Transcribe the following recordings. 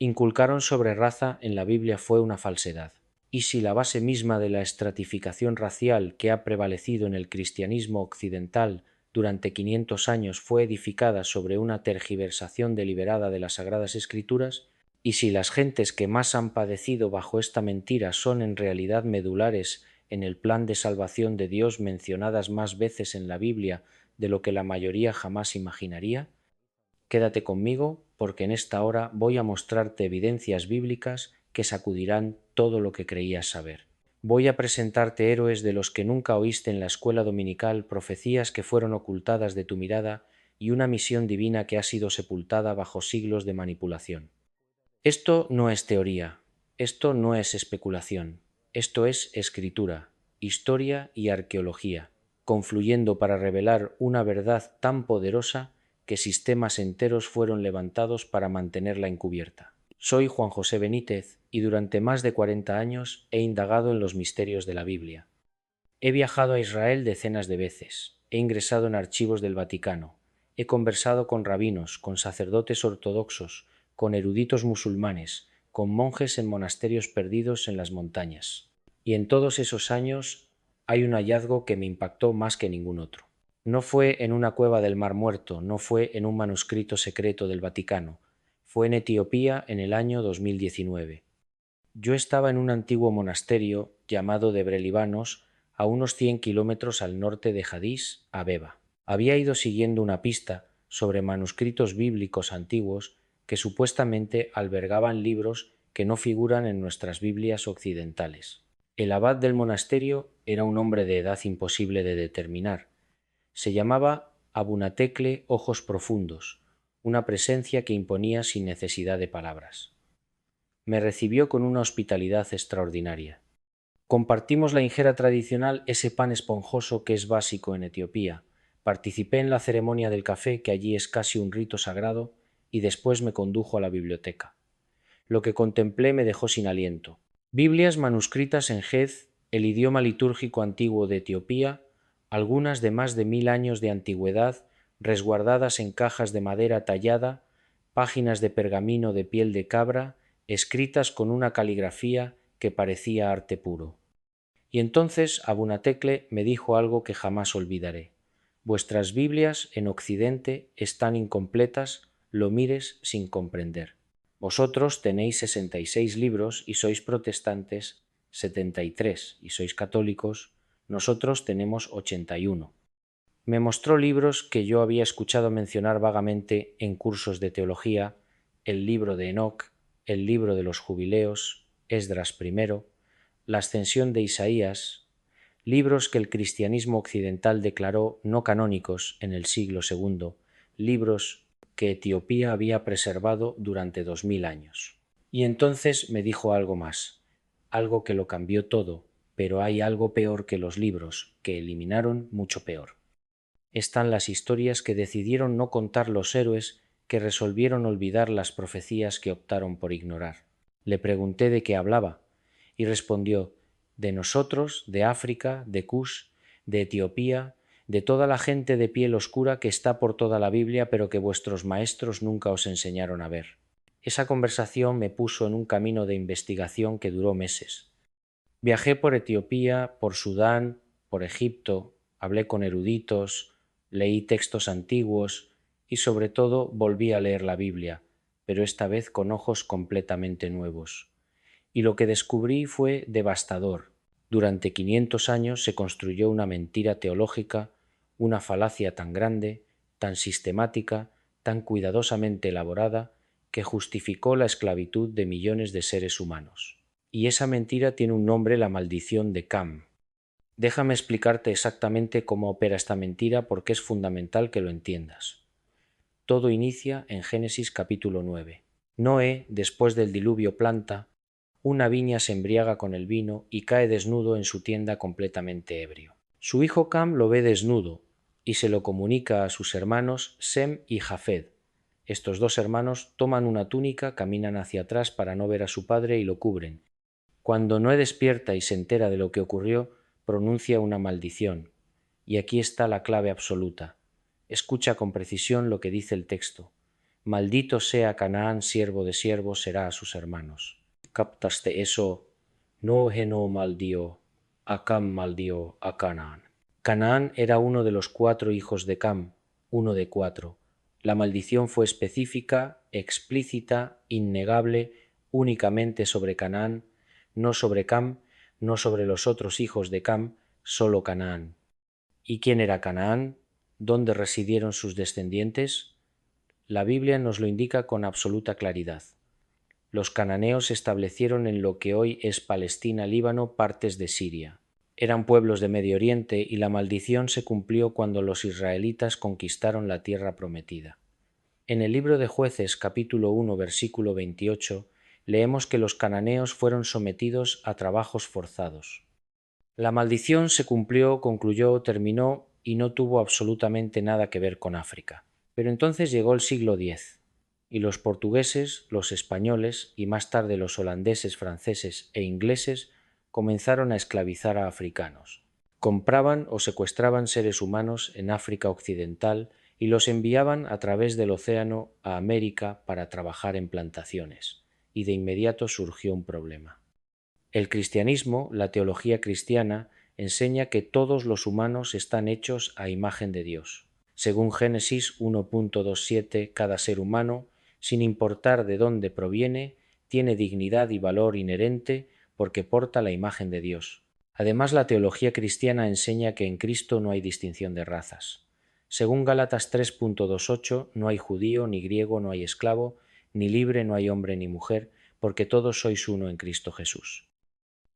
inculcaron sobre raza en la Biblia fue una falsedad. Y si la base misma de la estratificación racial que ha prevalecido en el cristianismo occidental durante 500 años fue edificada sobre una tergiversación deliberada de las Sagradas Escrituras, y si las gentes que más han padecido bajo esta mentira son en realidad medulares en el plan de salvación de Dios mencionadas más veces en la Biblia de lo que la mayoría jamás imaginaría, quédate conmigo porque en esta hora voy a mostrarte evidencias bíblicas que sacudirán todo lo que creías saber. Voy a presentarte héroes de los que nunca oíste en la escuela dominical, profecías que fueron ocultadas de tu mirada y una misión divina que ha sido sepultada bajo siglos de manipulación. Esto no es teoría, esto no es especulación, esto es escritura, historia y arqueología, confluyendo para revelar una verdad tan poderosa que sistemas enteros fueron levantados para mantenerla encubierta. Soy Juan José Benítez y durante más de 40 años he indagado en los misterios de la Biblia. He viajado a Israel decenas de veces, he ingresado en archivos del Vaticano, he conversado con rabinos, con sacerdotes ortodoxos, con eruditos musulmanes, con monjes en monasterios perdidos en las montañas. Y en todos esos años hay un hallazgo que me impactó más que ningún otro. No fue en una cueva del Mar Muerto, no fue en un manuscrito secreto del Vaticano, fue en Etiopía en el año 2019. Yo estaba en un antiguo monasterio llamado Debre Libanos, a unos 100 kilómetros al norte de Addis Abeba. Había ido siguiendo una pista sobre manuscritos bíblicos antiguos que supuestamente albergaban libros que no figuran en nuestras Biblias occidentales. El abad del monasterio era un hombre de edad imposible de determinar. Se llamaba Abunatecle Ojos Profundos, una presencia que imponía sin necesidad de palabras. Me recibió con una hospitalidad extraordinaria. Compartimos la injera tradicional, ese pan esponjoso que es básico en Etiopía. Participé en la ceremonia del café, que allí es casi un rito sagrado, y después me condujo a la biblioteca. Lo que contemplé me dejó sin aliento. Biblias manuscritas en Gez, el idioma litúrgico antiguo de Etiopía, algunas de más de 1000 años de antigüedad, resguardadas en cajas de madera tallada, páginas de pergamino de piel de cabra, escritas con una caligrafía que parecía arte puro. Y entonces Abunatecle me dijo algo que jamás olvidaré. Vuestras Biblias en Occidente están incompletas, lo mires sin comprender. Vosotros tenéis 66 libros y sois protestantes, 73 y sois católicos, nosotros tenemos 81. Me mostró libros que yo había escuchado mencionar vagamente en cursos de teología, el libro de Enoc, el libro de los Jubileos, Esdras I, la Ascensión de Isaías, libros que el cristianismo occidental declaró no canónicos en el siglo II, libros que Etiopía había preservado durante 2000 años. Y entonces me dijo algo más, algo que lo cambió todo, pero hay algo peor que los libros, que eliminaron mucho peor. Están las historias que decidieron no contar los héroes que resolvieron olvidar las profecías que optaron por ignorar. Le pregunté de qué hablaba, y respondió, de nosotros, de África, de Kush, de Etiopía, de toda la gente de piel oscura que está por toda la Biblia, pero que vuestros maestros nunca os enseñaron a ver. Esa conversación me puso en un camino de investigación que duró meses. Viajé por Etiopía, por Sudán, por Egipto, hablé con eruditos, leí textos antiguos y sobre todo volví a leer la Biblia, pero esta vez con ojos completamente nuevos. Y lo que descubrí fue devastador. Durante 500 años se construyó una mentira teológica, una falacia tan grande, tan sistemática, tan cuidadosamente elaborada, que justificó la esclavitud de millones de seres humanos. Y esa mentira tiene un nombre, la maldición de Cam. Déjame explicarte exactamente cómo opera esta mentira porque es fundamental que lo entiendas. Todo inicia en Génesis capítulo 9. Noé, después del diluvio, planta una viña, se embriaga con el vino y cae desnudo en su tienda completamente ebrio. Su hijo Cam lo ve desnudo y se lo comunica a sus hermanos Sem y Jafed. Estos dos hermanos toman una túnica, caminan hacia atrás para no ver a su padre y lo cubren. Cuando Noé despierta y se entera de lo que ocurrió, pronuncia una maldición. Y aquí está la clave absoluta. Escucha con precisión lo que dice el texto. Maldito sea Canaán, siervo de siervos, será a sus hermanos. ¿Captaste eso? No maldió, a Cam maldió a Canaán. Canaán era uno de los 4 hijos de Cam, uno de 4. La maldición fue específica, explícita, innegable, únicamente sobre Canaán, no sobre Cam, no sobre los otros hijos de Cam, solo Canaán. ¿Y quién era Canaán? ¿Dónde residieron sus descendientes? La Biblia nos lo indica con absoluta claridad. Los cananeos se establecieron en lo que hoy es Palestina, Líbano, partes de Siria. Eran pueblos de Medio Oriente y la maldición se cumplió cuando los israelitas conquistaron la tierra prometida. En el libro de Jueces, capítulo 1, versículo 28, leemos que los cananeos fueron sometidos a trabajos forzados. La maldición se cumplió, concluyó, terminó y no tuvo absolutamente nada que ver con África. Pero entonces llegó el siglo X y los portugueses, los españoles y más tarde los holandeses, franceses e ingleses comenzaron a esclavizar a africanos. Compraban o secuestraban seres humanos en África Occidental y los enviaban a través del océano a América para trabajar en plantaciones, y de inmediato surgió un problema. El cristianismo, la teología cristiana, enseña que todos los humanos están hechos a imagen de Dios. Según Génesis 1.27, cada ser humano, sin importar de dónde proviene, tiene dignidad y valor inherente porque porta la imagen de Dios. Además, la teología cristiana enseña que en Cristo no hay distinción de razas. Según Gálatas 3.28, no hay judío ni griego, no hay esclavo, ni libre, no hay hombre ni mujer, porque todos sois uno en Cristo Jesús.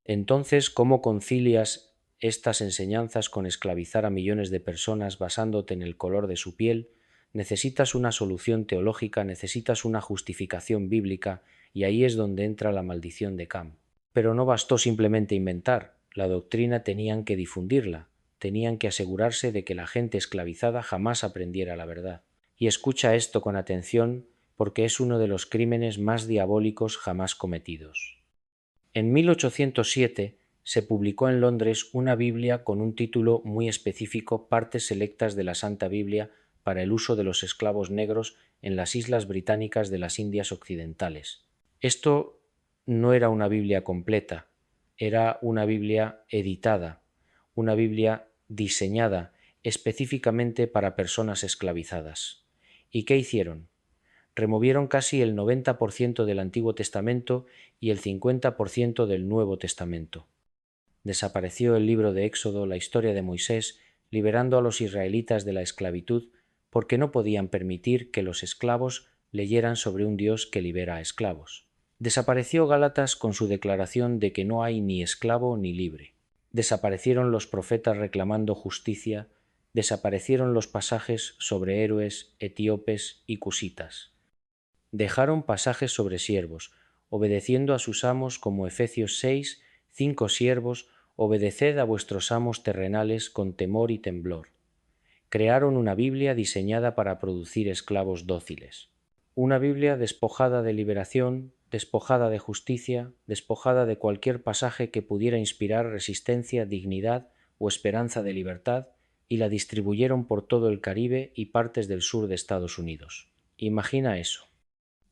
Entonces, ¿cómo concilias estas enseñanzas con esclavizar a millones de personas basándote en el color de su piel? Necesitas una solución teológica, necesitas una justificación bíblica, y ahí es donde entra la maldición de Cam. Pero no bastó simplemente inventar, la doctrina tenían que difundirla, tenían que asegurarse de que la gente esclavizada jamás aprendiera la verdad. Y escucha esto con atención, porque es uno de los crímenes más diabólicos jamás cometidos. En 1807 se publicó en Londres una Biblia con un título muy específico, Partes selectas de la Santa Biblia para el uso de los esclavos negros en las islas británicas de las Indias Occidentales. Esto no era una Biblia completa, era una Biblia editada, una Biblia diseñada específicamente para personas esclavizadas. ¿Y qué hicieron? Removieron casi el 90% del Antiguo Testamento y el 50% del Nuevo Testamento. Desapareció el libro de Éxodo, la historia de Moisés, liberando a los israelitas de la esclavitud, porque no podían permitir que los esclavos leyeran sobre un Dios que libera a esclavos. Desapareció Gálatas con su declaración de que no hay ni esclavo ni libre. Desaparecieron los profetas reclamando justicia, desaparecieron los pasajes sobre héroes, etíopes y cusitas. Dejaron pasajes sobre siervos, obedeciendo a sus amos como Efesios 6, 5 siervos, obedeced a vuestros amos terrenales con temor y temblor. Crearon una Biblia diseñada para producir esclavos dóciles. Una Biblia despojada de liberación, despojada de justicia, despojada de cualquier pasaje que pudiera inspirar resistencia, dignidad o esperanza de libertad, y la distribuyeron por todo el Caribe y partes del sur de Estados Unidos. Imagina eso.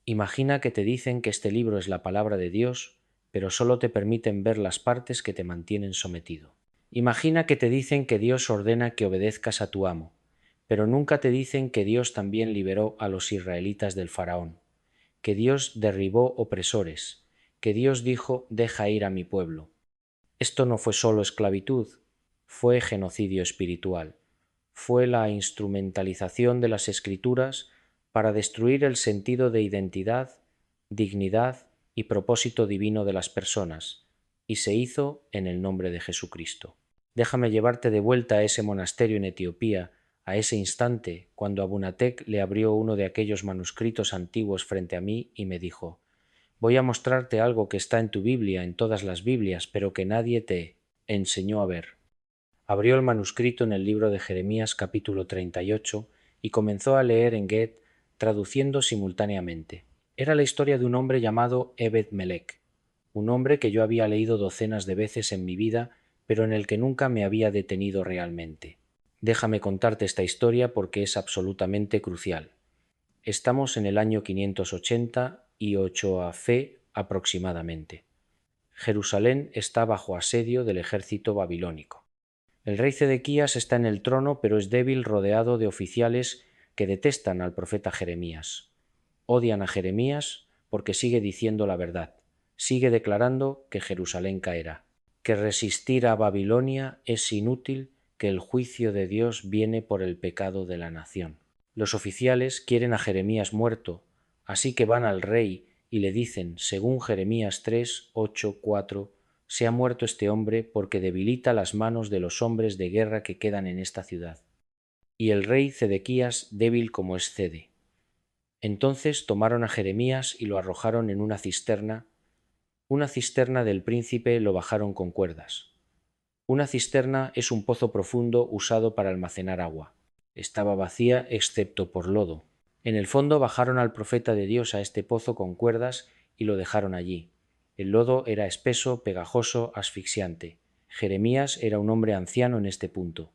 Imagina que te dicen que este libro es la palabra de Dios, pero solo te permiten ver las partes que te mantienen sometido. Imagina que te dicen que Dios ordena que obedezcas a tu amo, pero nunca te dicen que Dios también liberó a los israelitas del faraón, que Dios derribó opresores, que Dios dijo deja ir a mi pueblo. Esto no fue solo esclavitud, fue genocidio espiritual, fue la instrumentalización de las Escrituras para destruir el sentido de identidad, dignidad y propósito divino de las personas, y se hizo en el nombre de Jesucristo. Déjame llevarte de vuelta a ese monasterio en Etiopía, a ese instante cuando Abunatek le abrió uno de aquellos manuscritos antiguos frente a mí y me dijo: voy a mostrarte algo que está en tu Biblia, en todas las Biblias, pero que nadie te enseñó a ver. Abrió el manuscrito en el libro de Jeremías capítulo 38 y comenzó a leer en Get, traduciendo simultáneamente. Era la historia de un hombre llamado Ebed-Melech, un hombre que yo había leído docenas de veces en mi vida, pero en el que nunca me había detenido realmente. Déjame contarte esta historia porque es absolutamente crucial. Estamos en el año 588 a.C. aproximadamente. Jerusalén está bajo asedio del ejército babilónico. El rey Zedequías está en el trono, pero es débil, rodeado de oficiales que detestan al profeta Jeremías. Odian a Jeremías porque sigue diciendo la verdad, sigue declarando que Jerusalén caerá, que resistir a Babilonia es inútil, que el juicio de Dios viene por el pecado de la nación. Los oficiales quieren a Jeremías muerto, así que van al rey y le dicen, según Jeremías 3, 8, 4, se ha muerto este hombre porque debilita las manos de los hombres de guerra que quedan en esta ciudad. Y el rey Zedequías, débil como es, cede. Entonces tomaron a Jeremías y lo arrojaron en una cisterna del príncipe lo bajaron con cuerdas. Una cisterna es un pozo profundo usado para almacenar agua. Estaba vacía excepto por lodo. En el fondo bajaron al profeta de Dios a este pozo con cuerdas y lo dejaron allí. El lodo era espeso, pegajoso, asfixiante. Jeremías era un hombre anciano en este punto.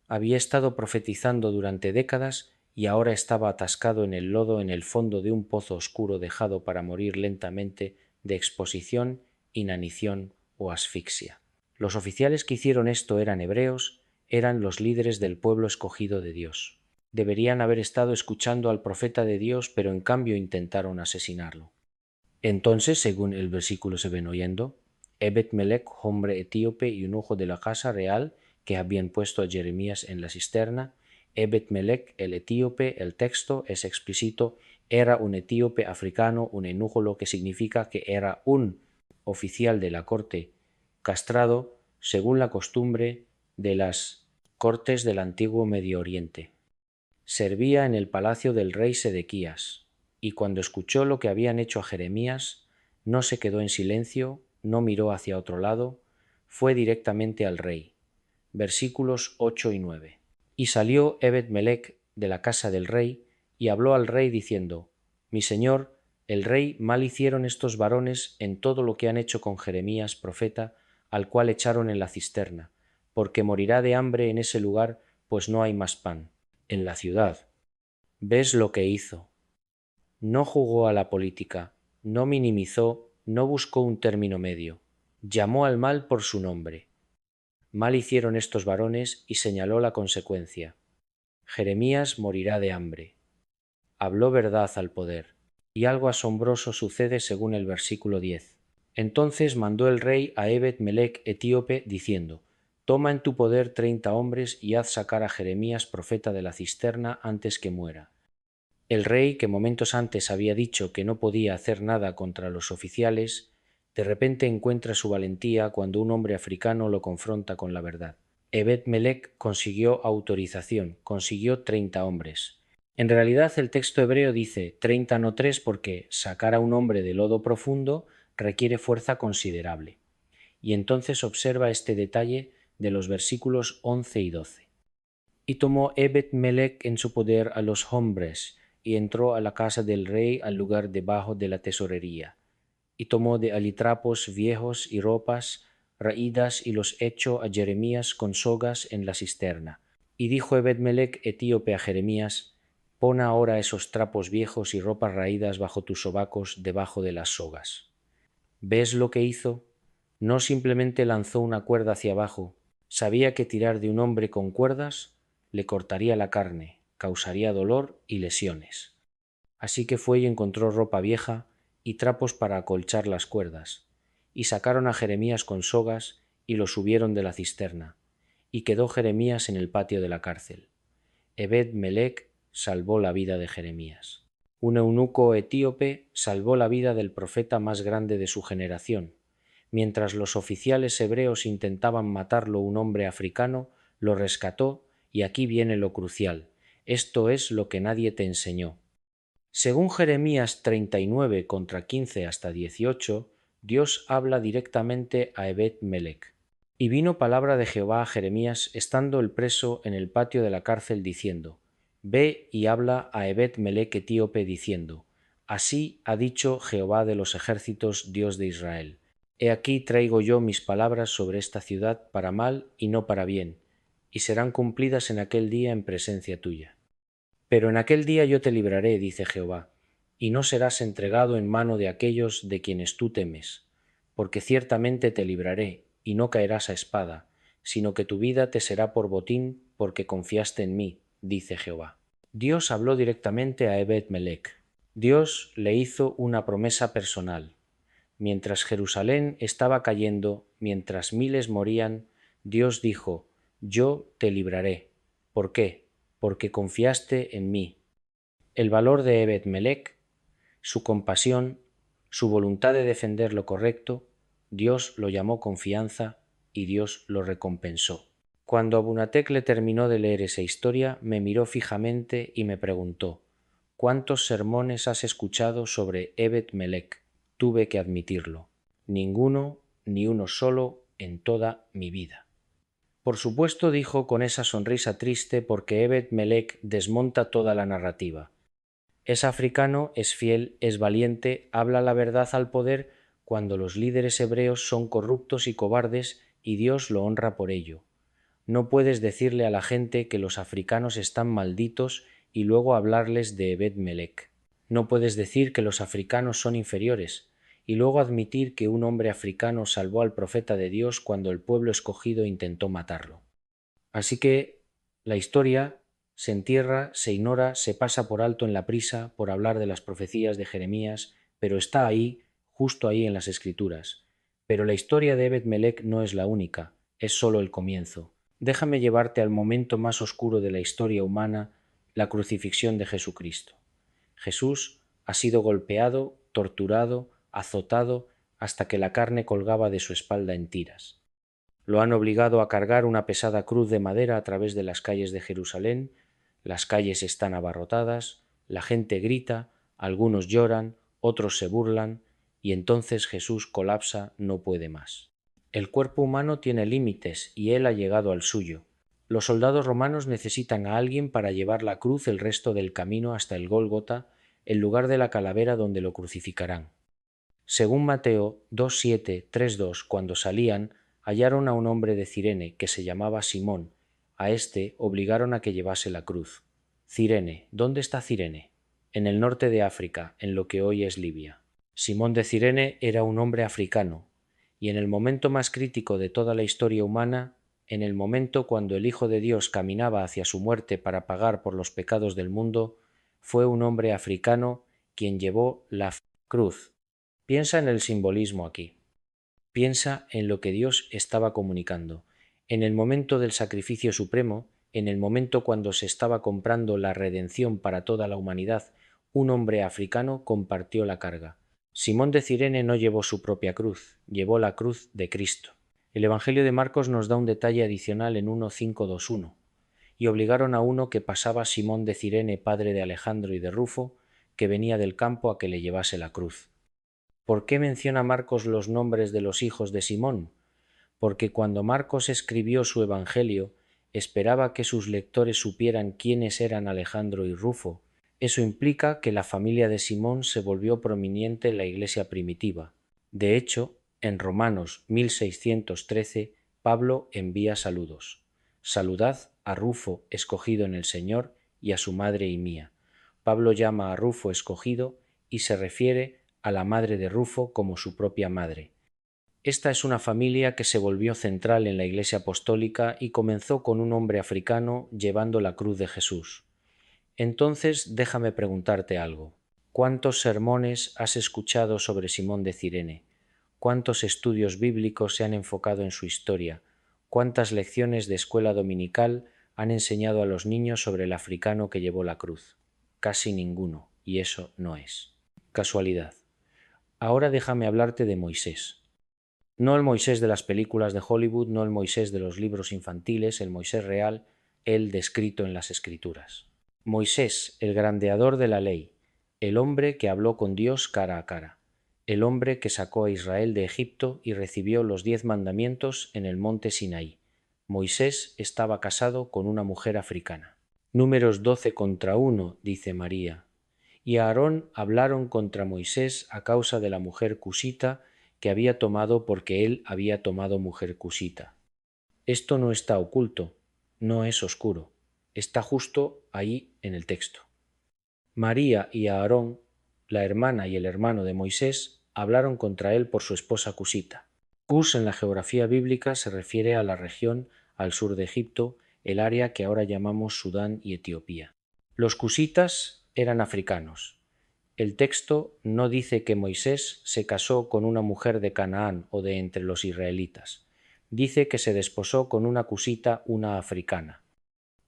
Había estado profetizando durante décadas y ahora estaba atascado en el lodo en el fondo de un pozo oscuro dejado para morir lentamente de exposición, inanición o asfixia. Los oficiales que hicieron esto eran hebreos, eran los líderes del pueblo escogido de Dios. Deberían haber estado escuchando al profeta de Dios, pero en cambio intentaron asesinarlo. Entonces, según el versículo se ven oyendo, Ebed-Melech, hombre etíope y eunuco de la casa real, que habían puesto a Jeremías en la cisterna, Ebed-Melech, el etíope, el texto es explícito, era un etíope africano, un eunuco, lo que significa que era un oficial de la corte castrado según la costumbre de las cortes del antiguo Medio Oriente. Servía en el palacio del rey Sedequías, y cuando escuchó lo que habían hecho a Jeremías, no se quedó en silencio, no miró hacia otro lado, fue directamente al rey. Versículos 8 y 9. Y salió Ebed-Melech de la casa del rey, y habló al rey diciendo, Mi señor, el rey, mal hicieron estos varones en todo lo que han hecho con Jeremías, profeta, al cual echaron en la cisterna, porque morirá de hambre en ese lugar, pues no hay más pan. En la ciudad. ¿Ves lo que hizo? No jugó a la política, no minimizó, no buscó un término medio. Llamó al mal por su nombre. Mal hicieron estos varones y señaló la consecuencia. Jeremías morirá de hambre. Habló verdad al poder. Y algo asombroso sucede según el versículo 10. Entonces mandó el rey a Ebed-Melech etíope diciendo, Toma en tu poder 30 hombres y haz sacar a Jeremías profeta de la cisterna antes que muera. El rey, que momentos antes había dicho que no podía hacer nada contra los oficiales, de repente encuentra su valentía cuando un hombre africano lo confronta con la verdad. Ebed-Melech consiguió autorización, consiguió 30 hombres. En realidad el texto hebreo dice 30 no 3 porque sacar a un hombre de lodo profundo requiere fuerza considerable. Y entonces observa este detalle de los versículos 11 y 12. Y tomó Ebed-Melech en su poder a los hombres, y entró a la casa del rey al lugar debajo de la tesorería. Y tomó de allí trapos viejos y ropas raídas, y los echó a Jeremías con sogas en la cisterna. Y dijo Ebed-Melech etíope a Jeremías, Pon ahora esos trapos viejos y ropas raídas bajo tus sobacos debajo de las sogas. ¿Ves lo que hizo? No simplemente lanzó una cuerda hacia abajo, sabía que tirar de un hombre con cuerdas le cortaría la carne, causaría dolor y lesiones. Así que fue y encontró ropa vieja y trapos para acolchar las cuerdas, y sacaron a Jeremías con sogas y lo subieron de la cisterna, y quedó Jeremías en el patio de la cárcel. Ebed-Melech salvó la vida de Jeremías. Un eunuco etíope salvó la vida del profeta más grande de su generación. Mientras los oficiales hebreos intentaban matarlo, un hombre africano lo rescató, y aquí viene lo crucial. Esto es lo que nadie te enseñó. Según Jeremías 39 contra 15 hasta 18, Dios habla directamente a Ebed-Melech. Y vino palabra de Jehová a Jeremías estando el preso en el patio de la cárcel diciendo, Ve y habla a Ebed-Melech etíope diciendo, Así ha dicho Jehová de los ejércitos, Dios de Israel. He aquí traigo yo mis palabras sobre esta ciudad para mal y no para bien, y serán cumplidas en aquel día en presencia tuya. Pero en aquel día yo te libraré, dice Jehová, y no serás entregado en mano de aquellos de quienes tú temes, porque ciertamente te libraré, y no caerás a espada, sino que tu vida te será por botín, porque confiaste en mí, dice Jehová. Dios habló directamente a Ebed-Melech. Dios le hizo una promesa personal. Mientras Jerusalén estaba cayendo, mientras miles morían, Dios dijo: Yo te libraré. ¿Por qué? Porque confiaste en mí. El valor de Ebed-Melech, su compasión, su voluntad de defender lo correcto, Dios lo llamó confianza y Dios lo recompensó. Cuando Abunatec le terminó de leer esa historia, me miró fijamente y me preguntó: ¿cuántos sermones has escuchado sobre Ebed-Melech? Tuve que admitirlo. Ninguno, ni uno solo en toda mi vida. Por supuesto, dijo con esa sonrisa triste, porque Ebed-Melech desmonta toda la narrativa. Es africano, es fiel, es valiente, habla la verdad al poder cuando los líderes hebreos son corruptos y cobardes y Dios lo honra por ello. No puedes decirle a la gente que los africanos están malditos y luego hablarles de Ebed-Melech. No puedes decir que los africanos son inferiores y luego admitir que un hombre africano salvó al profeta de Dios cuando el pueblo escogido intentó matarlo. Así que la historia se entierra, se ignora, se pasa por alto en la prisa por hablar de las profecías de Jeremías, pero está ahí, justo ahí en las Escrituras. Pero la historia de Ebed-Melech no es la única, es solo el comienzo. Déjame llevarte al momento más oscuro de la historia humana, la crucifixión de Jesucristo. Jesús ha sido golpeado, torturado, azotado, hasta que la carne colgaba de su espalda en tiras. Lo han obligado a cargar una pesada cruz de madera a través de las calles de Jerusalén, las calles están abarrotadas, la gente grita, algunos lloran, otros se burlan, y entonces Jesús colapsa, no puede más. El cuerpo humano tiene límites y él ha llegado al suyo. Los soldados romanos necesitan a alguien para llevar la cruz el resto del camino hasta el Gólgota, el lugar de la calavera donde lo crucificarán. Según Mateo 2:7, 3:2, cuando salían, hallaron a un hombre de Cirene que se llamaba Simón. A éste obligaron a que llevase la cruz. Cirene, ¿dónde está Cirene? En el norte de África, en lo que hoy es Libia. Simón de Cirene era un hombre africano, y en el momento más crítico de toda la historia humana, en el momento cuando el Hijo de Dios caminaba hacia su muerte para pagar por los pecados del mundo, fue un hombre africano quien llevó la cruz. Piensa en el simbolismo aquí. Piensa en lo que Dios estaba comunicando. En el momento del sacrificio supremo, en el momento cuando se estaba comprando la redención para toda la humanidad, un hombre africano compartió la carga. Simón de Cirene no llevó su propia cruz, llevó la cruz de Cristo. El Evangelio de Marcos nos da un detalle adicional en 1:5-2:1. Y obligaron a uno que pasaba Simón de Cirene, padre de Alejandro y de Rufo, que venía del campo, a que le llevase la cruz. ¿Por qué menciona Marcos los nombres de los hijos de Simón? Porque cuando Marcos escribió su Evangelio, esperaba que sus lectores supieran quiénes eran Alejandro y Rufo. Eso implica que la familia de Simón se volvió prominente en la Iglesia primitiva. De hecho, en Romanos 1613, Pablo envía saludos. Saludad a Rufo, escogido en el Señor, y a su madre y mía. Pablo llama a Rufo escogido y se refiere a la madre de Rufo como su propia madre. Esta es una familia que se volvió central en la Iglesia apostólica y comenzó con un hombre africano llevando la cruz de Jesús. Entonces déjame preguntarte algo. ¿Cuántos sermones has escuchado sobre Simón de Cirene? ¿Cuántos estudios bíblicos se han enfocado en su historia? ¿Cuántas lecciones de escuela dominical han enseñado a los niños sobre el africano que llevó la cruz? Casi ninguno, y eso no es casualidad. Ahora déjame hablarte de Moisés. No el Moisés de las películas de Hollywood, no el Moisés de los libros infantiles, el Moisés real, el descrito en las Escrituras. Moisés, el grandeador de la ley, el hombre que habló con Dios cara a cara, el hombre que sacó a Israel de Egipto y recibió los 10 mandamientos en el monte Sinaí. Moisés estaba casado con una mujer africana. Números 12:1, dice María. Y a Aarón hablaron contra Moisés a causa de la mujer cusita que había tomado, porque él había tomado mujer cusita. Esto no está oculto, no es oscuro. Está justo ahí en el texto. María y Aarón, la hermana y el hermano de Moisés, hablaron contra él por su esposa Cusita. Cus en la geografía bíblica se refiere a la región al sur de Egipto, el área que ahora llamamos Sudán y Etiopía. Los cusitas eran africanos. El texto no dice que Moisés se casó con una mujer de Canaán o de entre los israelitas. Dice que se desposó con una cusita, una africana.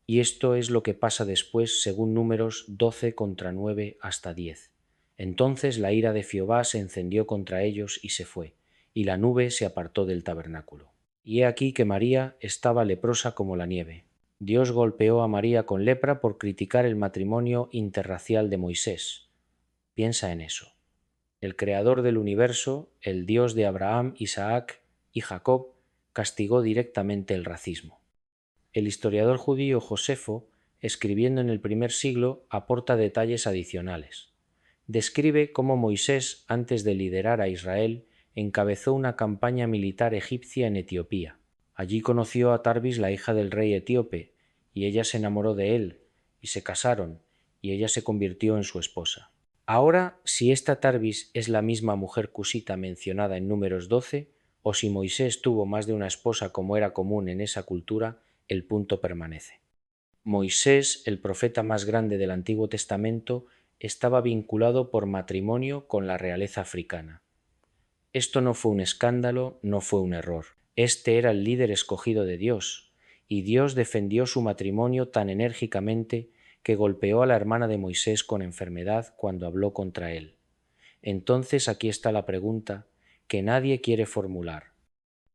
Y esto es lo que pasa después según Números 12 contra 9 hasta 10. Entonces la ira de Jehová se encendió contra ellos y se fue, y la nube se apartó del tabernáculo. Y he aquí que María estaba leprosa como la nieve. Dios golpeó a María con lepra por criticar el matrimonio interracial de Moisés. Piensa en eso. El creador del universo, el Dios de Abraham, Isaac y Jacob, castigó directamente el racismo. El historiador judío Josefo, escribiendo en el primer siglo, aporta detalles adicionales. Describe cómo Moisés, antes de liderar a Israel, encabezó una campaña militar egipcia en Etiopía. Allí conoció a Tarbis, la hija del rey etíope, y ella se enamoró de él, y se casaron, y ella se convirtió en su esposa. Ahora, si esta Tarbis es la misma mujer cusita mencionada en Números 12, o si Moisés tuvo más de una esposa como era común en esa cultura, el punto permanece. Moisés, el profeta más grande del Antiguo Testamento, estaba vinculado por matrimonio con la realeza africana. Esto no fue un escándalo, no fue un error. Este era el líder escogido de Dios, y Dios defendió su matrimonio tan enérgicamente que golpeó a la hermana de Moisés con enfermedad cuando habló contra él. Entonces aquí está la pregunta que nadie quiere formular.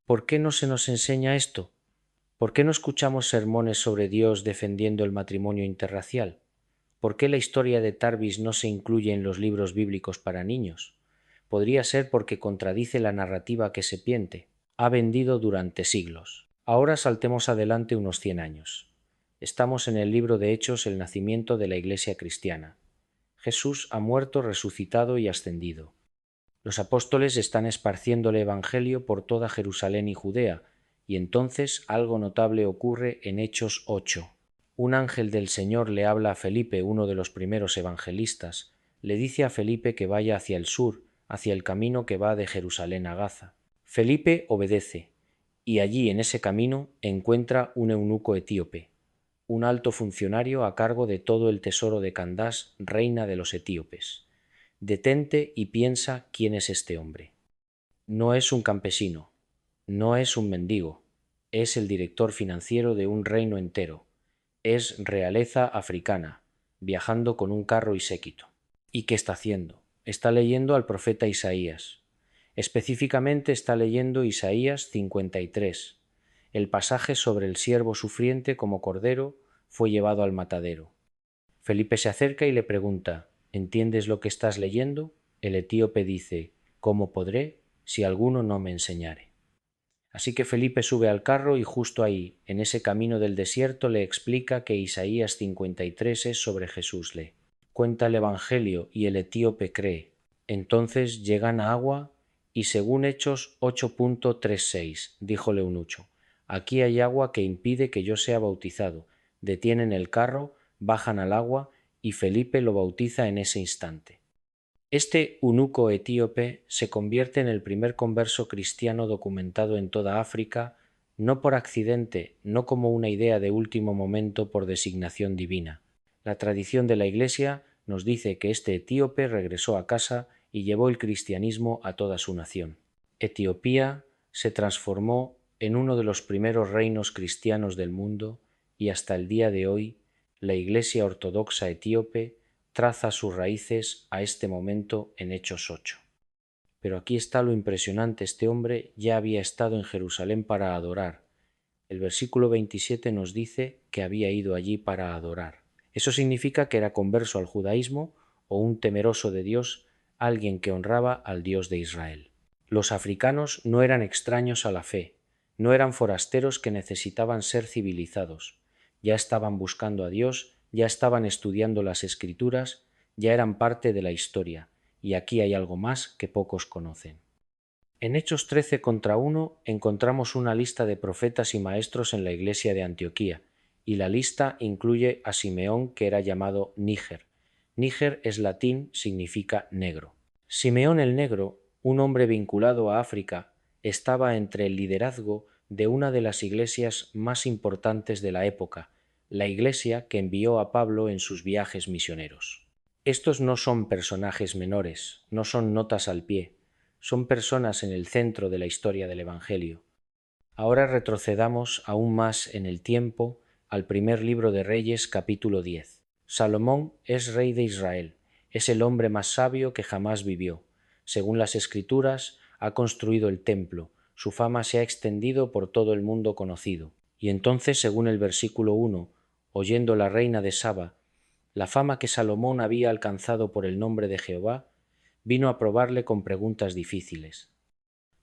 ¿Por qué no se nos enseña esto? ¿Por qué no escuchamos sermones sobre Dios defendiendo el matrimonio interracial? ¿Por qué la historia de Tarbis no se incluye en los libros bíblicos para niños? Podría ser porque contradice la narrativa que Sepiente ha vendido durante siglos. Ahora saltemos adelante unos 100 años. Estamos en el libro de Hechos, el nacimiento de la Iglesia cristiana. Jesús ha muerto, resucitado y ascendido. Los apóstoles están esparciendo el Evangelio por toda Jerusalén y Judea, y entonces algo notable ocurre en Hechos 8. Un ángel del Señor le habla a Felipe, uno de los primeros evangelistas, le dice a Felipe que vaya hacia el sur, hacia el camino que va de Jerusalén a Gaza. Felipe obedece, y allí en ese camino encuentra un eunuco etíope, un alto funcionario a cargo de todo el tesoro de Candás, reina de los etíopes. Detente y piensa quién es este hombre. No es un campesino, no es un mendigo, es el director financiero de un reino entero, es realeza africana, viajando con un carro y séquito. ¿Y qué está haciendo? Está leyendo al profeta Isaías. Específicamente está leyendo Isaías 53, el pasaje sobre el siervo sufriente como cordero fue llevado al matadero. Felipe se acerca y le pregunta: ¿entiendes lo que estás leyendo? El etíope dice: ¿cómo podré si alguno no me enseñare? Así que Felipe sube al carro y justo ahí, en ese camino del desierto, le explica que Isaías 53 es sobre Jesús. Le cuenta el Evangelio y el etíope cree. Entonces llegan a agua y según Hechos 8.36, dijo el eunuco: aquí hay agua que impide que yo sea bautizado. Detienen el carro, bajan al agua y Felipe lo bautiza en ese instante. Este eunuco etíope se convierte en el primer converso cristiano documentado en toda África, no por accidente, no como una idea de último momento por designación divina. La tradición de la Iglesia nos dice que este etíope regresó a casa y llevó el cristianismo a toda su nación. Etiopía se transformó en uno de los primeros reinos cristianos del mundo y hasta el día de hoy la Iglesia ortodoxa etíope traza sus raíces a este momento en Hechos 8. Pero aquí está lo impresionante: este hombre ya había estado en Jerusalén para adorar. El versículo 27 nos dice que había ido allí para adorar. Eso significa que era converso al judaísmo o un temeroso de Dios, alguien que honraba al Dios de Israel. Los africanos no eran extraños a la fe, no eran forasteros que necesitaban ser civilizados. Ya estaban buscando a Dios, ya estaban estudiando las Escrituras, ya eran parte de la historia, y aquí hay algo más que pocos conocen. En Hechos 13 contra 1 encontramos una lista de profetas y maestros en la iglesia de Antioquía, y la lista incluye a Simeón, que era llamado Níger. Níger es latín, significa negro. Simeón el Negro, un hombre vinculado a África, estaba entre el liderazgo de una de las iglesias más importantes de la época, la iglesia que envió a Pablo en sus viajes misioneros. Estos no son personajes menores, no son notas al pie, son personas en el centro de la historia del Evangelio. Ahora retrocedamos aún más en el tiempo al primer libro de Reyes, capítulo 10. Salomón es rey de Israel, es el hombre más sabio que jamás vivió. Según las Escrituras, ha construido el templo, su fama se ha extendido por todo el mundo conocido. Y entonces, según el versículo 1, oyendo la reina de Saba la fama que Salomón había alcanzado por el nombre de Jehová, vino a probarle con preguntas difíciles.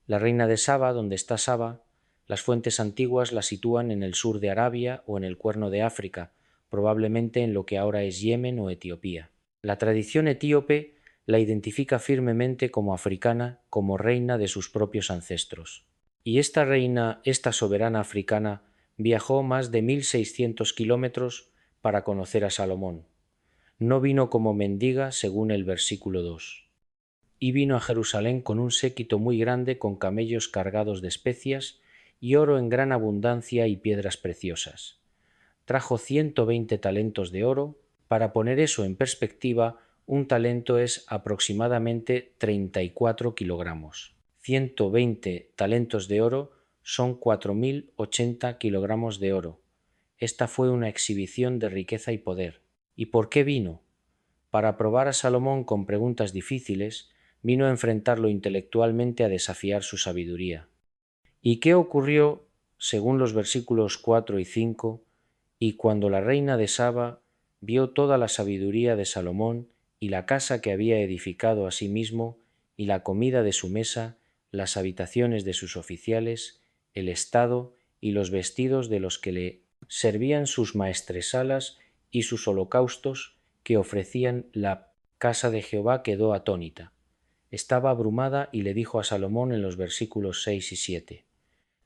La reina de Saba, donde está Saba, las fuentes antiguas la sitúan en el sur de Arabia o en el Cuerno de África, probablemente en lo que ahora es Yemen o Etiopía. La tradición etíope la identifica firmemente como africana, como reina de sus propios ancestros. Y esta reina, esta soberana africana, viajó más de 1600 kilómetros para conocer a Salomón. No vino como mendiga, según el versículo 2. Y vino a Jerusalén con un séquito muy grande, con camellos cargados de especias y oro en gran abundancia y piedras preciosas. Trajo 120 talentos de oro. Para poner eso en perspectiva, un talento es aproximadamente 34 kilogramos. 120 talentos de oro son 4080 kilogramos de oro. Esta fue una exhibición de riqueza y poder. ¿Y por qué vino? Para probar a Salomón con preguntas difíciles, vino a enfrentarlo intelectualmente, a desafiar su sabiduría. ¿Y qué ocurrió, según los versículos 4 y 5? Y cuando la reina de Saba vio toda la sabiduría de Salomón y la casa que había edificado a sí mismo, y la comida de su mesa, las habitaciones de sus oficiales, el estado y los vestidos de los que le servían sus maestresalas y sus holocaustos que ofrecían, la casa de Jehová quedó atónita. Estaba abrumada y le dijo a Salomón en los versículos 6 y 7: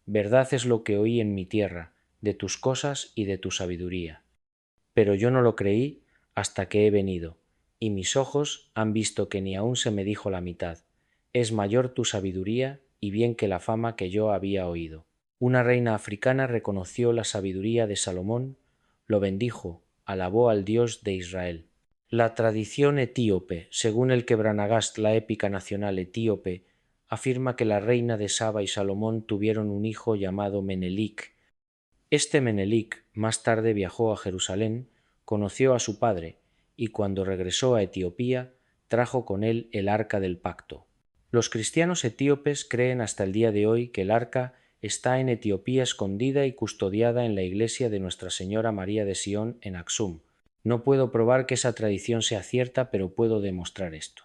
Verdad es lo que oí en mi tierra, de tus cosas y de tu sabiduría. Pero yo no lo creí hasta que he venido, y mis ojos han visto que ni aun se me dijo la mitad. Es mayor tu sabiduría y bien que la fama que yo había oído. Una reina africana reconoció la sabiduría de Salomón, lo bendijo, alabó al Dios de Israel. La tradición etíope, según el Quebranagast, la épica nacional etíope, afirma que la reina de Saba y Salomón tuvieron un hijo llamado Menelik. Este Menelik más tarde viajó a Jerusalén, conoció a su padre, y cuando regresó a Etiopía, trajo con él el arca del pacto. Los cristianos etíopes creen hasta el día de hoy que el arca está en Etiopía, escondida y custodiada en la iglesia de Nuestra Señora María de Sion en Aksum. No puedo probar que esa tradición sea cierta, pero puedo demostrar esto.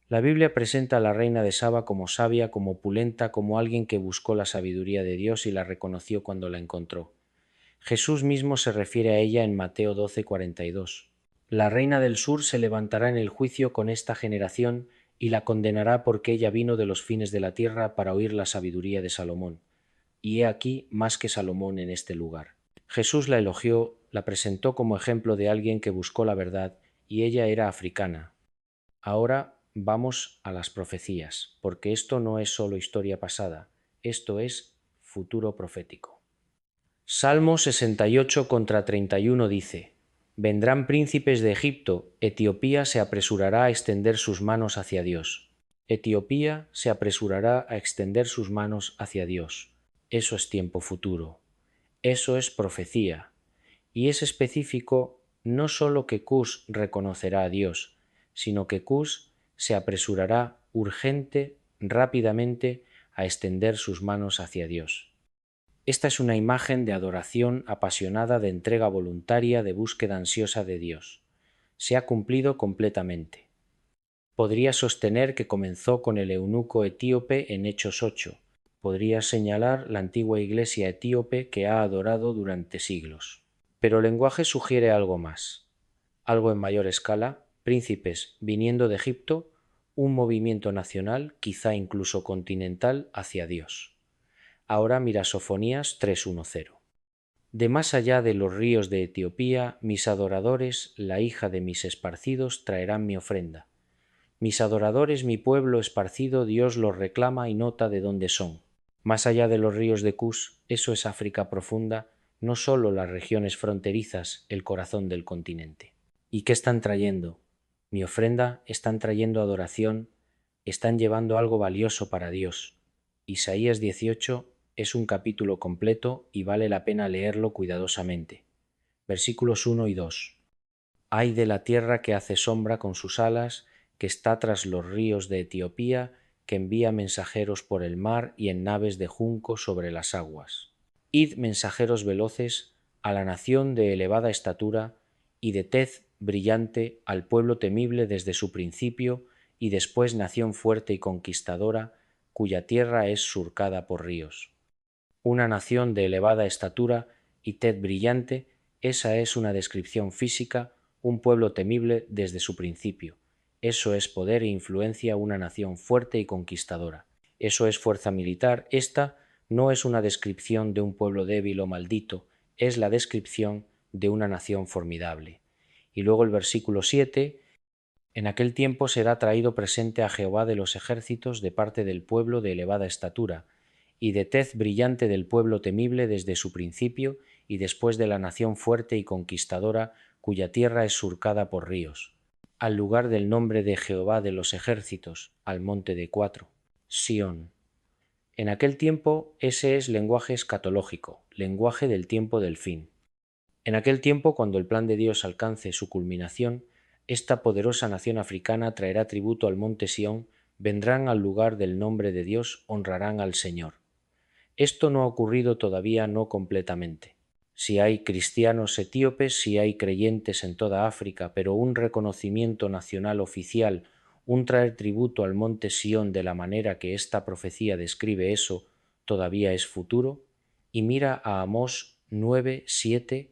La Biblia presenta a la reina de Saba como sabia, como opulenta, como alguien que buscó la sabiduría de Dios y la reconoció cuando la encontró. Jesús mismo se refiere a ella en Mateo 12:42. La reina del sur se levantará en el juicio con esta generación y la condenará, porque ella vino de los fines de la tierra para oír la sabiduría de Salomón. Y he aquí más que Salomón en este lugar. Jesús la elogió, la presentó como ejemplo de alguien que buscó la verdad, y ella era africana. Ahora vamos a las profecías, porque esto no es solo historia pasada, esto es futuro profético. Salmo 68 contra 31 dice: Vendrán príncipes de Egipto, Etiopía se apresurará a extender sus manos hacia Dios. Etiopía se apresurará a extender sus manos hacia Dios. Eso es tiempo futuro. Eso es profecía. Y es específico no solo que Cus reconocerá a Dios, sino que Cus se apresurará urgente, rápidamente, a extender sus manos hacia Dios. Esta es una imagen de adoración apasionada, de entrega voluntaria, de búsqueda ansiosa de Dios. Se ha cumplido completamente. Podría sostener que comenzó con el eunuco etíope en Hechos 8. Podría señalar la antigua iglesia etíope que ha adorado durante siglos. Pero el lenguaje sugiere algo más, algo en mayor escala, príncipes viniendo de Egipto, un movimiento nacional, quizá incluso continental, hacia Dios. Ahora mira Sofonías 3:1-0. De más allá de los ríos de Etiopía, mis adoradores, la hija de mis esparcidos, traerán mi ofrenda. Mis adoradores, mi pueblo esparcido, Dios los reclama y nota de dónde son. Más allá de los ríos de Cus, eso es África profunda, no solo las regiones fronterizas, el corazón del continente. ¿Y qué están trayendo? Mi ofrenda, están trayendo adoración, están llevando algo valioso para Dios. Isaías 18 es un capítulo completo y vale la pena leerlo cuidadosamente. Versículos 1 y 2. Ay de la tierra que hace sombra con sus alas, que está tras los ríos de Etiopía, que envía mensajeros por el mar y en naves de junco sobre las aguas. Id, mensajeros veloces, a la nación de elevada estatura y de tez brillante, al pueblo temible desde su principio, y después nación fuerte y conquistadora, cuya tierra es surcada por ríos. Una nación de elevada estatura y tez brillante, esa es una descripción física, un pueblo temible desde su principio. Eso es poder e influencia, una nación fuerte y conquistadora. Eso es fuerza militar. Esta no es una descripción de un pueblo débil o maldito, es la descripción de una nación formidable. Y luego el versículo 7, en aquel tiempo será traído presente a Jehová de los ejércitos de parte del pueblo de elevada estatura, y de tez brillante del pueblo temible desde su principio, y después de la nación fuerte y conquistadora, cuya tierra es surcada por ríos, al lugar del nombre de Jehová de los ejércitos, al monte de Cuatro, Sión. En aquel tiempo ese es lenguaje escatológico, lenguaje del tiempo del fin. En aquel tiempo, cuando el plan de Dios alcance su culminación, esta poderosa nación africana traerá tributo al monte Sión, vendrán al lugar del nombre de Dios, honrarán al Señor. Esto no ha ocurrido todavía, no completamente. Si hay cristianos etíopes, si hay creyentes en toda África, pero un reconocimiento nacional oficial, un traer tributo al monte Sión de la manera que esta profecía describe eso, todavía es futuro. Y mira a Amós 9:7.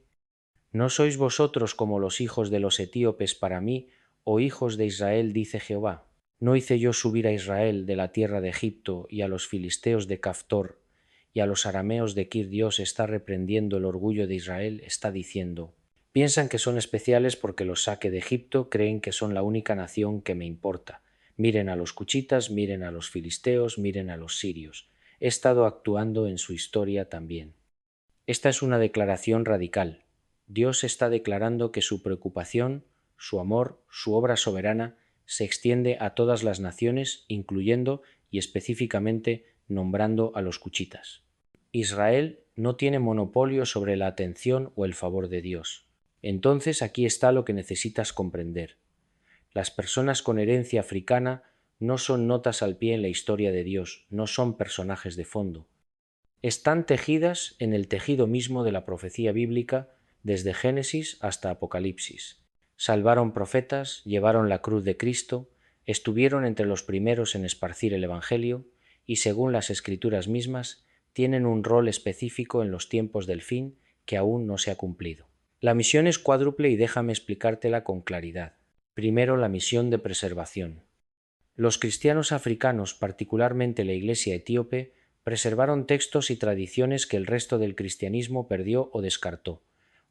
¿No sois vosotros como los hijos de los etíopes para mí, oh hijos de Israel, dice Jehová? ¿No hice yo subir a Israel de la tierra de Egipto y a los filisteos de Caftor y a los arameos de Kir? Dios está reprendiendo el orgullo de Israel, está diciendo: piensan que son especiales porque los saqué de Egipto, creen que son la única nación que me importa. Miren a los cuchitas, miren a los filisteos, miren a los sirios. He estado actuando en su historia también. Esta es una declaración radical. Dios está declarando que su preocupación, su amor, su obra soberana se extiende a todas las naciones, incluyendo y específicamente nombrando a los cuchitas. Israel no tiene monopolio sobre la atención o el favor de Dios. Entonces aquí está lo que necesitas comprender. Las personas con herencia africana no son notas al pie en la historia de Dios, no son personajes de fondo. Están tejidas en el tejido mismo de la profecía bíblica desde Génesis hasta Apocalipsis. Salvaron profetas, llevaron la cruz de Cristo, estuvieron entre los primeros en esparcir el Evangelio y, según las Escrituras mismas, tienen un rol específico en los tiempos del fin que aún no se ha cumplido. La misión es cuádruple y déjame explicártela con claridad. Primero, la misión de preservación. Los cristianos africanos, particularmente la Iglesia etíope, preservaron textos y tradiciones que el resto del cristianismo perdió o descartó.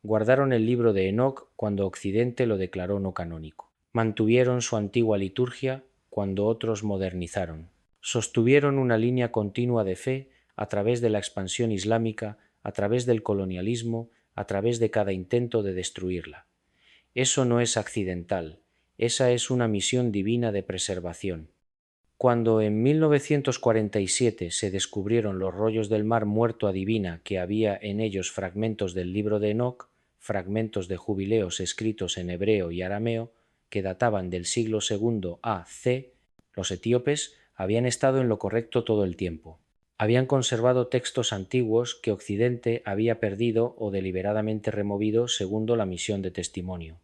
Guardaron el libro de Enoc cuando Occidente lo declaró no canónico. Mantuvieron su antigua liturgia cuando otros modernizaron. Sostuvieron una línea continua de fe a través de la expansión islámica, a través del colonialismo, a través de cada intento de destruirla. Eso no es accidental, esa es una misión divina de preservación. Cuando en 1947 se descubrieron los rollos del Mar Muerto, adivina que había en ellos fragmentos del libro de Enoc, fragmentos de jubileos escritos en hebreo y arameo, que databan del siglo II a.C., los etíopes habían estado en lo correcto todo el tiempo. Habían conservado textos antiguos que Occidente había perdido o deliberadamente removido según la misión de testimonio.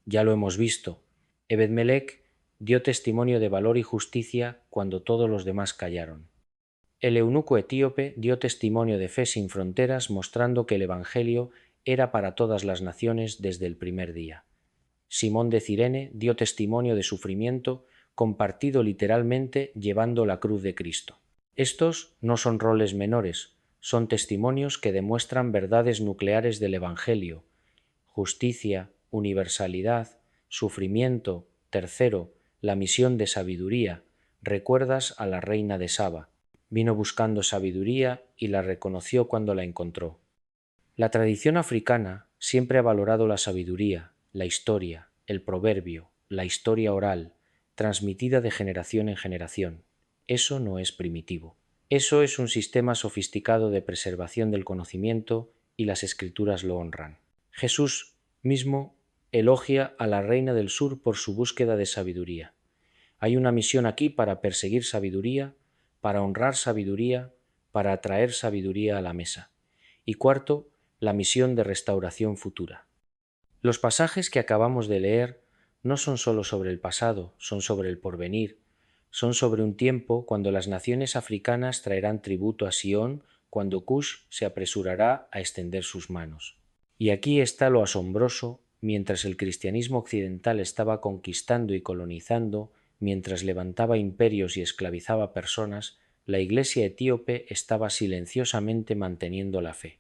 Ya lo hemos visto. Ebed-Melech dio testimonio de valor y justicia cuando todos los demás callaron. El eunuco etíope dio testimonio de fe sin fronteras, mostrando que el Evangelio era para todas las naciones desde el primer día. Simón de Cirene dio testimonio de sufrimiento, compartido literalmente llevando la cruz de Cristo. Estos no son roles menores, son testimonios que demuestran verdades nucleares del Evangelio: justicia, universalidad, sufrimiento. Tercero, la misión de sabiduría. Recuerdas a la reina de Saba. Vino buscando sabiduría y la reconoció cuando la encontró. La tradición africana siempre ha valorado la sabiduría, la historia, el proverbio, la historia oral, transmitida de generación en generación. Eso no es primitivo. Eso es un sistema sofisticado de preservación del conocimiento y las escrituras lo honran. Jesús mismo elogia a la reina del sur por su búsqueda de sabiduría. Hay una misión aquí para perseguir sabiduría, para honrar sabiduría, para atraer sabiduría a la mesa. Y cuarto, la misión de restauración futura. Los pasajes que acabamos de leer no son sólo sobre el pasado, son sobre el porvenir, son sobre un tiempo cuando las naciones africanas traerán tributo a Sión, cuando Cush se apresurará a extender sus manos. Y aquí está lo asombroso: mientras el cristianismo occidental estaba conquistando y colonizando, mientras levantaba imperios y esclavizaba personas, la Iglesia etíope estaba silenciosamente manteniendo la fe.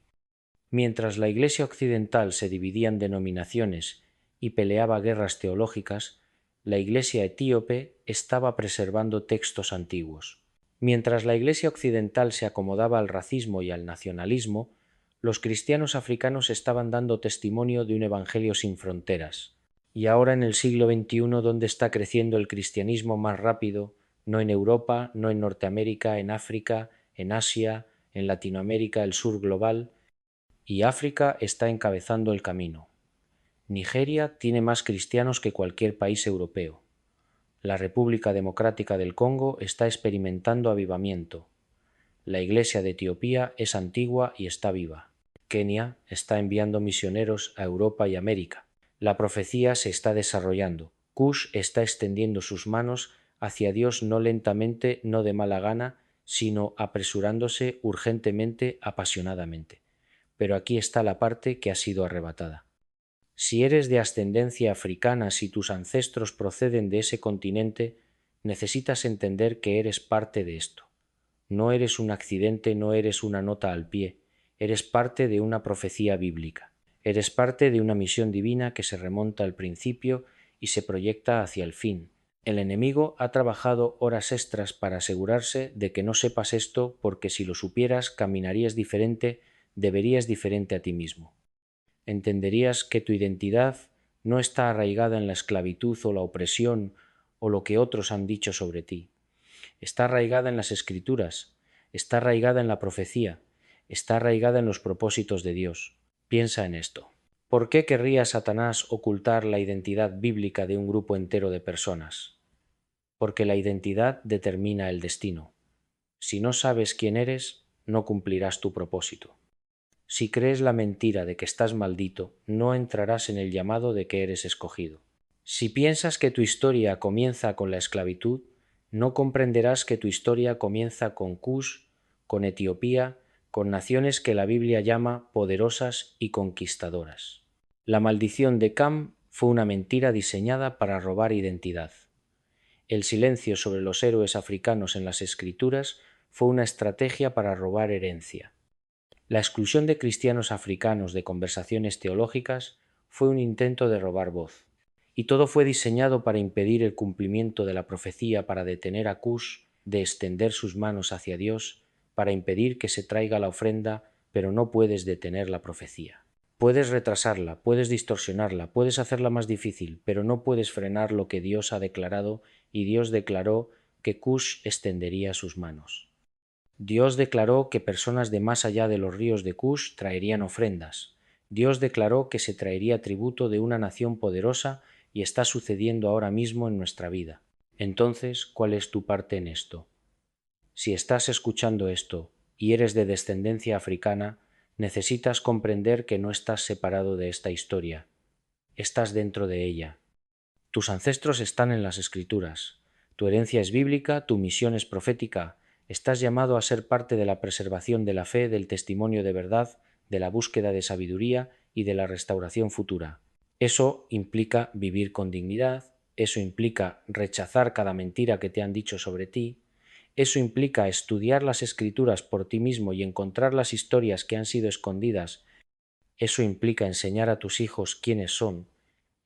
Mientras la Iglesia occidental se dividía en denominaciones y peleaba guerras teológicas, la Iglesia etíope estaba preservando textos antiguos. Mientras la Iglesia occidental se acomodaba al racismo y al nacionalismo, los cristianos africanos estaban dando testimonio de un evangelio sin fronteras. Y ahora, en el siglo XXI, ¿dónde está creciendo el cristianismo más rápido? No en Europa, no en Norteamérica, en África, en Asia, en Latinoamérica, el sur global. Y África está encabezando el camino. Nigeria tiene más cristianos que cualquier país europeo. La República Democrática del Congo está experimentando avivamiento. La Iglesia de Etiopía es antigua y está viva. Kenia está enviando misioneros a Europa y América. La profecía se está desarrollando. Cush está extendiendo sus manos hacia Dios, no lentamente, no de mala gana, sino apresurándose urgentemente, apasionadamente. Pero aquí está la parte que ha sido arrebatada. Si eres de ascendencia africana, si tus ancestros proceden de ese continente, necesitas entender que eres parte de esto. No eres un accidente, no eres una nota al pie, eres parte de una profecía bíblica. Eres parte de una misión divina que se remonta al principio y se proyecta hacia el fin. El enemigo ha trabajado horas extras para asegurarse de que no sepas esto, porque si lo supieras caminarías diferente, verías diferente a ti mismo. Entenderías que tu identidad no está arraigada en la esclavitud o la opresión o lo que otros han dicho sobre ti. Está arraigada en las Escrituras, está arraigada en la profecía, está arraigada en los propósitos de Dios. Piensa en esto. ¿Por qué querría Satanás ocultar la identidad bíblica de un grupo entero de personas? Porque la identidad determina el destino. Si no sabes quién eres, no cumplirás tu propósito. Si crees la mentira de que estás maldito, no entrarás en el llamado de que eres escogido. Si piensas que tu historia comienza con la esclavitud, no comprenderás que tu historia comienza con Cush, con Etiopía, con naciones que la Biblia llama poderosas y conquistadoras. La maldición de Cam fue una mentira diseñada para robar identidad. El silencio sobre los héroes africanos en las Escrituras fue una estrategia para robar herencia. La exclusión de cristianos africanos de conversaciones teológicas fue un intento de robar voz. Y todo fue diseñado para impedir el cumplimiento de la profecía, para detener a Cush de extender sus manos hacia Dios, para impedir que se traiga la ofrenda, pero no puedes detener la profecía. Puedes retrasarla, puedes distorsionarla, puedes hacerla más difícil, pero no puedes frenar lo que Dios ha declarado, y Dios declaró que Cush extendería sus manos. Dios declaró que personas de más allá de los ríos de Cush traerían ofrendas. Dios declaró que se traería tributo de una nación poderosa y está sucediendo ahora mismo en nuestra vida. Entonces, ¿cuál es tu parte en esto? Si estás escuchando esto y eres de descendencia africana, necesitas comprender que no estás separado de esta historia. Estás dentro de ella. Tus ancestros están en las Escrituras. Tu herencia es bíblica, tu misión es profética. Estás llamado a ser parte de la preservación de la fe, del testimonio de verdad, de la búsqueda de sabiduría y de la restauración futura. Eso implica vivir con dignidad, eso implica rechazar cada mentira que te han dicho sobre ti, Eso implica estudiar las escrituras por ti mismo y encontrar las historias que han sido escondidas. Eso implica enseñar a tus hijos quiénes son.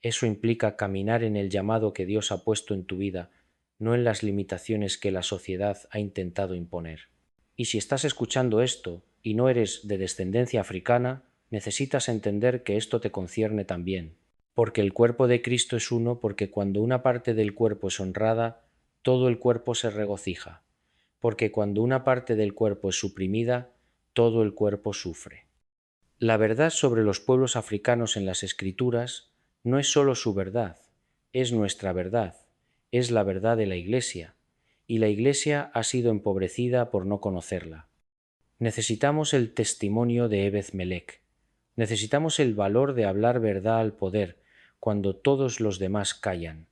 Eso implica caminar en el llamado que Dios ha puesto en tu vida, no en las limitaciones que la sociedad ha intentado imponer. Y si estás escuchando esto y no eres de descendencia africana, necesitas entender que esto te concierne también. Porque el cuerpo de Cristo es uno, porque cuando una parte del cuerpo es honrada, todo el cuerpo se regocija. Porque cuando una parte del cuerpo es suprimida, todo el cuerpo sufre. La verdad sobre los pueblos africanos en las Escrituras no es sólo su verdad, es nuestra verdad, es la verdad de la Iglesia, y la Iglesia ha sido empobrecida por no conocerla. Necesitamos el testimonio de Ebed-Melech, necesitamos el valor de hablar verdad al poder cuando todos los demás callan.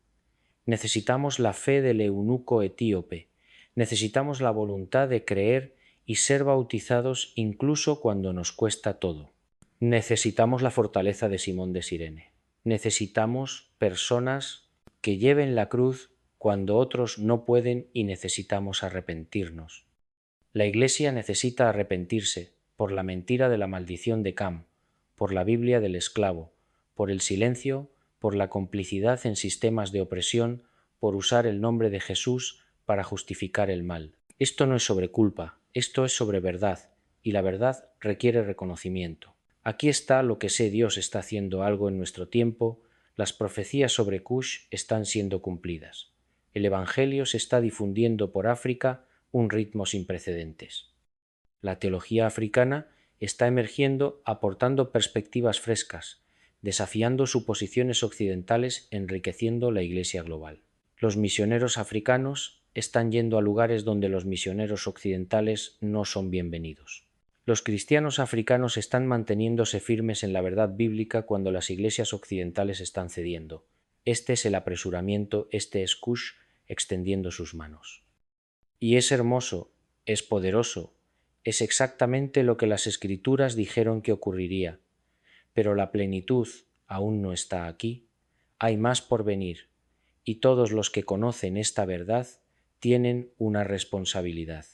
Necesitamos la fe del eunuco etíope, necesitamos la voluntad de creer y ser bautizados incluso cuando nos cuesta todo. Necesitamos la fortaleza de Simón de Cirene. Necesitamos personas que lleven la cruz cuando otros no pueden y necesitamos arrepentirnos. La Iglesia necesita arrepentirse por la mentira de la maldición de Cam, por la Biblia del esclavo, por el silencio, por la complicidad en sistemas de opresión, por usar el nombre de Jesús para justificar el mal. Esto no es sobre culpa, esto es sobre verdad, y la verdad requiere reconocimiento. Aquí está lo que sé: Dios está haciendo algo en nuestro tiempo, las profecías sobre Cush están siendo cumplidas. El Evangelio se está difundiendo por África un ritmo sin precedentes. La teología africana está emergiendo aportando perspectivas frescas, desafiando suposiciones occidentales, enriqueciendo la Iglesia global. Los misioneros africanos están yendo a lugares donde los misioneros occidentales no son bienvenidos. Los cristianos africanos están manteniéndose firmes en la verdad bíblica cuando las iglesias occidentales están cediendo. Este es el apresuramiento, este es Cush extendiendo sus manos. Y es hermoso, es poderoso, es exactamente lo que las Escrituras dijeron que ocurriría. Pero la plenitud aún no está aquí, hay más por venir, y todos los que conocen esta verdad tienen una responsabilidad.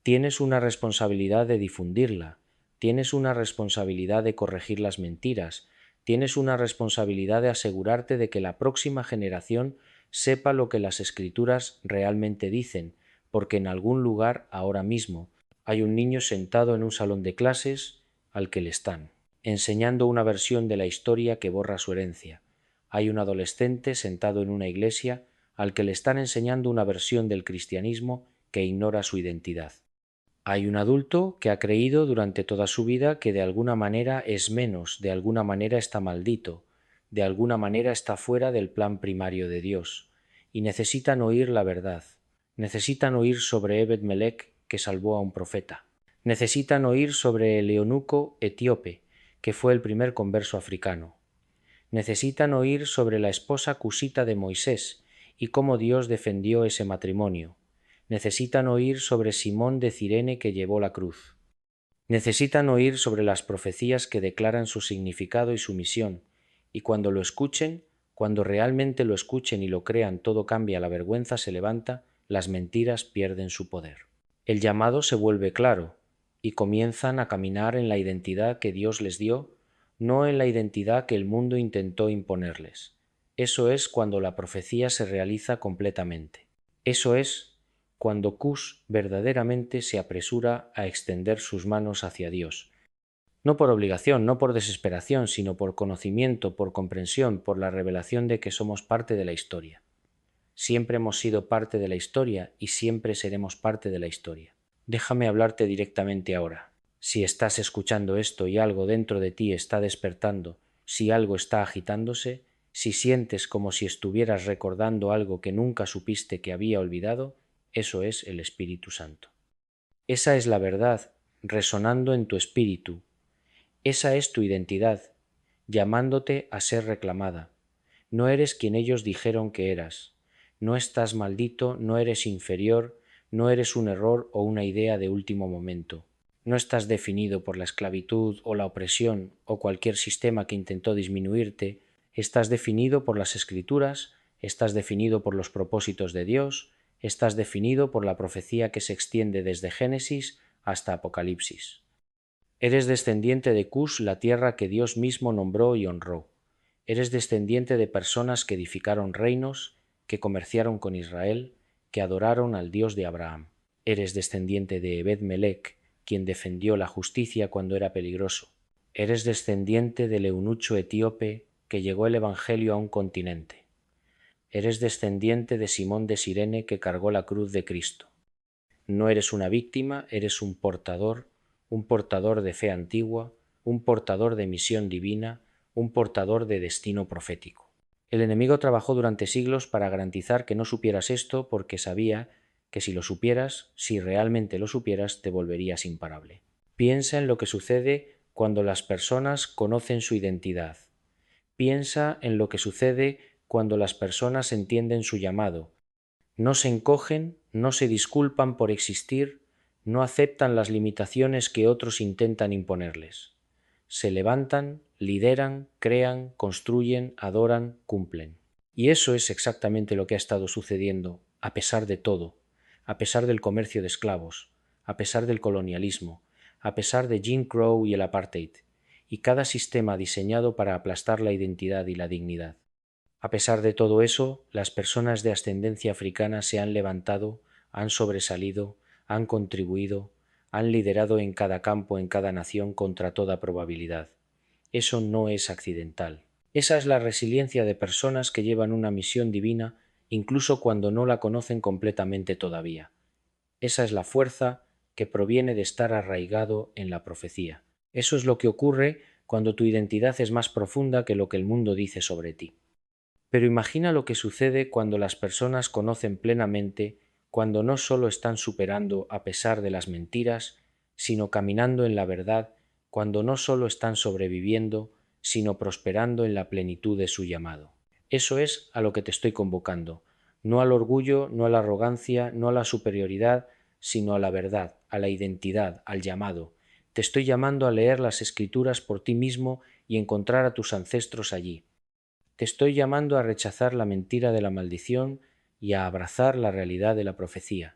Tienes una responsabilidad de difundirla, tienes una responsabilidad de corregir las mentiras, tienes una responsabilidad de asegurarte de que la próxima generación sepa lo que las Escrituras realmente dicen, porque en algún lugar ahora mismo hay un niño sentado en un salón de clases al que le están enseñando una versión de la historia que borra su herencia. Hay un adolescente sentado en una iglesia al que le están enseñando una versión del cristianismo que ignora su identidad. Hay un adulto que ha creído durante toda su vida que de alguna manera es menos, de alguna manera está maldito, de alguna manera está fuera del plan primario de Dios, y necesitan oír la verdad. Necesitan oír sobre Ebed-Melech, que salvó a un profeta. Necesitan oír sobre el eunuco etíope, que fue el primer converso africano. Necesitan oír sobre la esposa cusita de Moisés y cómo Dios defendió ese matrimonio. Necesitan oír sobre Simón de Cirene, que llevó la cruz. Necesitan oír sobre las profecías que declaran su significado y su misión, y cuando lo escuchen, cuando realmente lo escuchen y lo crean, todo cambia, la vergüenza se levanta, las mentiras pierden su poder. El llamado se vuelve claro, y comienzan a caminar en la identidad que Dios les dio, no en la identidad que el mundo intentó imponerles. Eso es cuando la profecía se realiza completamente. Eso es cuando Cush verdaderamente se apresura a extender sus manos hacia Dios. No por obligación, no por desesperación, sino por conocimiento, por comprensión, por la revelación de que somos parte de la historia. Siempre hemos sido parte de la historia y siempre seremos parte de la historia. Déjame hablarte directamente ahora. Si estás escuchando esto y algo dentro de ti está despertando, si algo está agitándose, si sientes como si estuvieras recordando algo que nunca supiste que había olvidado, eso es el Espíritu Santo. Esa es la verdad resonando en tu espíritu. Esa es tu identidad, llamándote a ser reclamada. No eres quien ellos dijeron que eras. No estás maldito, no eres inferior, no eres un error o una idea de último momento. No estás definido por la esclavitud o la opresión o cualquier sistema que intentó disminuirte. Estás definido por las Escrituras, estás definido por los propósitos de Dios, Estás definido por la profecía que se extiende desde Génesis hasta Apocalipsis. Eres descendiente de Cush, la tierra que Dios mismo nombró y honró. Eres descendiente de personas que edificaron reinos, que comerciaron con Israel, que adoraron al Dios de Abraham. Eres descendiente de Ebed-Melech, quien defendió la justicia cuando era peligroso. Eres descendiente del eunucho etíope que llegó el Evangelio a un continente. Eres descendiente de Simón de Cirene que cargó la cruz de Cristo. No eres una víctima, eres un portador de fe antigua, un portador de misión divina, un portador de destino profético. El enemigo trabajó durante siglos para garantizar que no supieras esto porque sabía que si lo supieras, si realmente lo supieras, te volverías imparable. Piensa en lo que sucede cuando las personas conocen su identidad. Piensa en lo que sucede cuando las personas entienden su llamado. No se encogen, no se disculpan por existir, no aceptan las limitaciones que otros intentan imponerles. Se levantan, lideran, crean, construyen, adoran, cumplen. Y eso es exactamente lo que ha estado sucediendo, a pesar de todo, a pesar del comercio de esclavos, a pesar del colonialismo, a pesar de Jim Crow y el apartheid, y cada sistema diseñado para aplastar la identidad y la dignidad. A pesar de todo eso, las personas de ascendencia africana se han levantado, han sobresalido, han contribuido, han liderado en cada campo, en cada nación, contra toda probabilidad. Eso no es accidental. Esa es la resiliencia de personas que llevan una misión divina incluso cuando no la conocen completamente todavía. Esa es la fuerza que proviene de estar arraigado en la profecía. Eso es lo que ocurre cuando tu identidad es más profunda que lo que el mundo dice sobre ti. Pero imagina lo que sucede cuando las personas conocen plenamente, cuando no solo están superando a pesar de las mentiras, sino caminando en la verdad, cuando no solo están sobreviviendo, sino prosperando en la plenitud de su llamado. Eso es a lo que te estoy convocando, no al orgullo, no a la arrogancia, no a la superioridad, sino a la verdad, a la identidad, al llamado. Te estoy llamando a leer las Escrituras por ti mismo y encontrar a tus ancestros allí. Te estoy llamando a rechazar la mentira de la maldición y a abrazar la realidad de la profecía.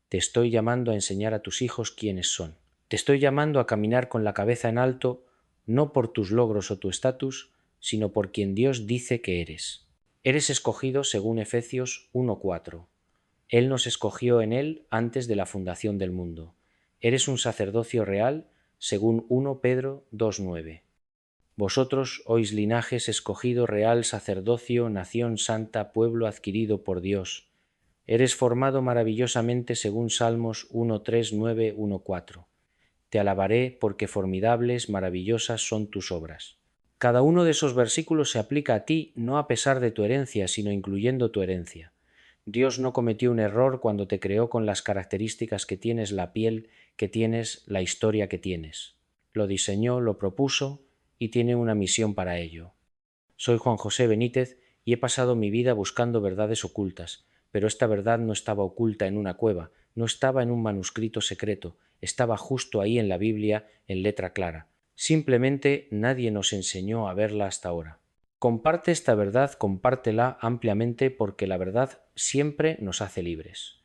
Te estoy llamando a enseñar a tus hijos quiénes son. Te estoy llamando a caminar con la cabeza en alto, no por tus logros o tu estatus, sino por quien Dios dice que eres. Eres escogido según Efesios 1:4. Él nos escogió en Él antes de la fundación del mundo. Eres un sacerdocio real según 1 Pedro 2:9. Vosotros oís linajes escogido, real sacerdocio, nación santa, pueblo adquirido por Dios. Eres formado maravillosamente según Salmos 1:3, 9, 1:4. Te alabaré porque formidables, maravillosas son tus obras. Cada uno de esos versículos se aplica a ti no a pesar de tu herencia, sino incluyendo tu herencia. Dios no cometió un error cuando te creó con las características que tienes, la piel que tienes, la historia que tienes. Lo diseñó, lo propuso y tiene una misión para ello. Soy Juan José Benítez y he pasado mi vida buscando verdades ocultas, pero esta verdad no estaba oculta en una cueva, no estaba en un manuscrito secreto, estaba justo ahí en la Biblia en letra clara. Simplemente nadie nos enseñó a verla hasta ahora. Comparte esta verdad, compártela ampliamente porque la verdad siempre nos hace libres.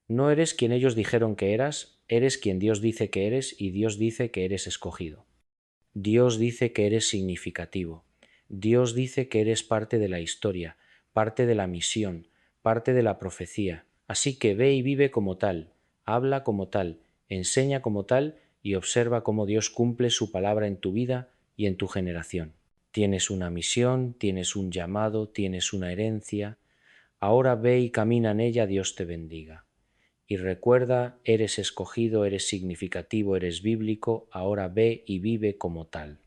No eres quien ellos dijeron que eres quien Dios dice que eres y Dios dice que eres escogido. Dios dice que eres significativo. Dios dice que eres parte de la historia, parte de la misión, parte de la profecía. Así que ve y vive como tal, habla como tal, enseña como tal y observa cómo Dios cumple su palabra en tu vida y en tu generación. Tienes una misión, tienes un llamado, tienes una herencia. Ahora ve y camina en ella, Dios te bendiga. Y recuerda, eres escogido, eres significativo, eres bíblico, ahora ve y vive como tal.